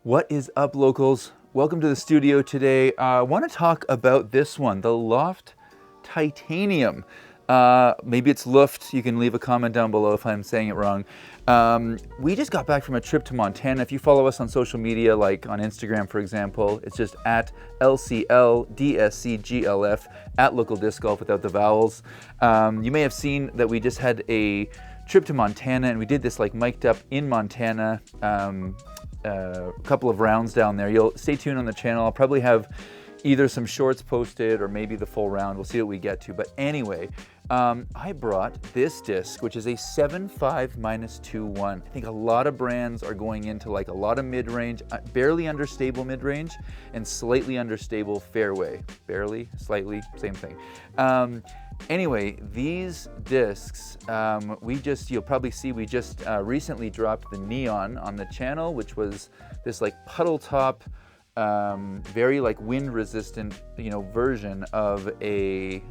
What is up, locals? Welcome to the studio today. I want to talk about this one, the LOFT Titanium. Maybe it's LOFT. You can leave a comment down below if I'm saying it wrong. We just got back from a trip to Montana. If you follow us on social media, like on Instagram, for example, it's just at LCLDSCGLF, at Local Disc Golf without the vowels. You may have seen that we just had a trip to Montana, and we did this like mic'd up in Montana. A couple of rounds down there. You'll stay tuned on the channel. I'll probably have either some shorts posted or maybe the full round. We'll see what we get to. But anyway, I brought this disc, which is a 7.5-2.1. I think a lot of brands are going into like a lot of mid-range, barely understable mid-range, and slightly understable fairway. Barely, slightly, same thing. Anyway, these discs, you'll probably see we just recently dropped the Neon on the channel, which was this like puddle top, very like wind resistant, version of a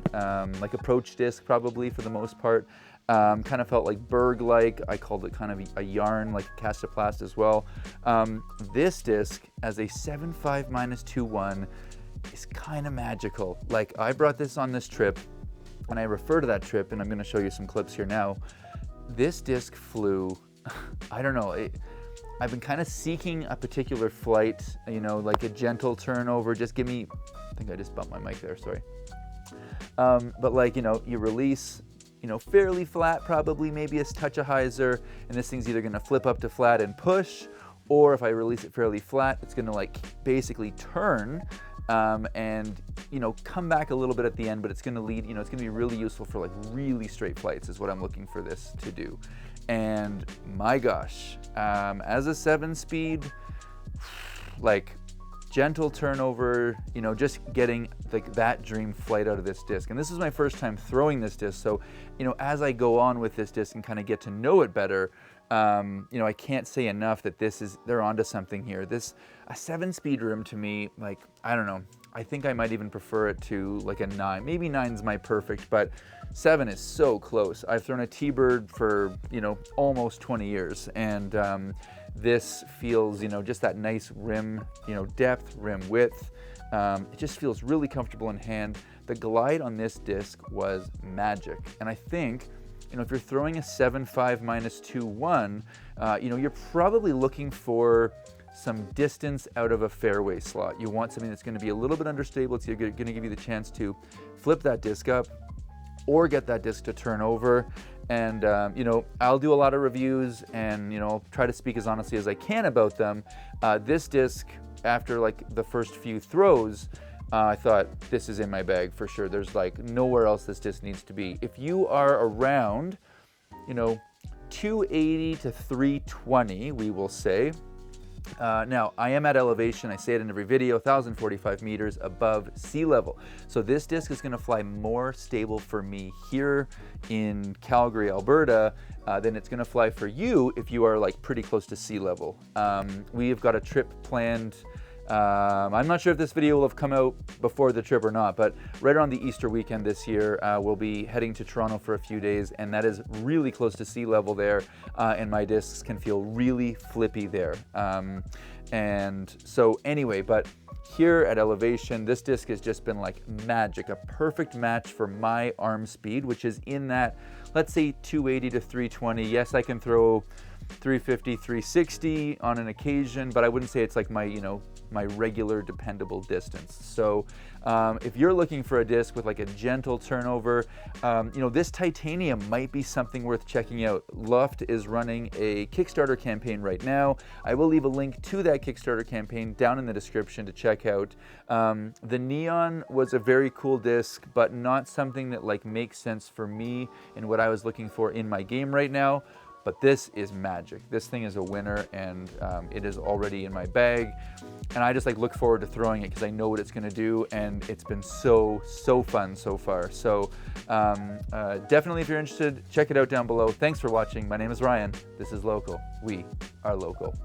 like approach disc, probably for the most part. Kind of felt like Berg-like. I called it kind of a yarn, like a Castoplast as well. This disc as a 7.5-2.1 is kind of magical. Like, I brought this on this trip, and I refer to that trip, and I'm going to show you some clips here now. This disc flew, I don't know, I've been kind of seeking a particular flight, like a gentle turnover. Just give me, I think I just bumped my mic there, sorry. But like, you release, fairly flat, probably maybe a touch of hyzer, and this thing's either going to flip up to flat and push, or if I release it fairly flat, it's going to like basically turn and come back a little bit at the end, but it's going to lead, it's going to be really useful for like really straight flights is what I'm looking for this to do. And my gosh, as a 7-speed, like gentle turnover, just getting like that dream flight out of this disc. And this is my first time throwing this disc, so as I go on with this disc and kind of get to know it better, I can't say enough that they're onto something here. A 7-speed rim to me, like, I don't know, I think I might even prefer it to like a 9. Maybe 9's my perfect, but 7 is so close. I've thrown a T-Bird for, almost 20 years, and this feels, just that nice rim, depth, rim width. It just feels really comfortable in hand. The glide on this disc was magic, and I think, if you're throwing a 7.5-2.1, you're probably looking for some distance out of a fairway slot. You want something that's going to be a little bit understable. It's going to give you the chance to flip that disc up or get that disc to turn over. And, I'll do a lot of reviews and, try to speak as honestly as I can about them. This disc, after like the first few throws, I thought, this is in my bag for sure. There's like nowhere else this disc needs to be. If you are around, 280 to 320, we will say. Now, I am at elevation, I say it in every video, 1,045 meters above sea level. So this disc is going to fly more stable for me here in Calgary, Alberta, than it's going to fly for you if you are like pretty close to sea level. We have got a trip planned. I'm not sure if this video will have come out before the trip or not, but right around the Easter weekend this year, we'll be heading to Toronto for a few days, and that is really close to sea level there, and my discs can feel really flippy there. And so anyway, but here at elevation, this disc has just been like magic, a perfect match for my arm speed, which is in that, let's say 280 to 320. Yes, I can throw 350, 360 on an occasion, but I wouldn't say it's like my, my regular dependable distance. So if you're looking for a disc with like a gentle turnover, this Titanium might be something worth checking out. LOFT is running a Kickstarter campaign right now. I will leave a link to that Kickstarter campaign down in the description to check out. The Neon was a very cool disc, but not something that like makes sense for me and what I was looking for in my game right now. But this is magic. This thing is a winner, and it is already in my bag. And I just like look forward to throwing it because I know what it's gonna do, and it's been so fun so far. So definitely, if you're interested, check it out down below. Thanks for watching. My name is Ryan. This is Local. We are local.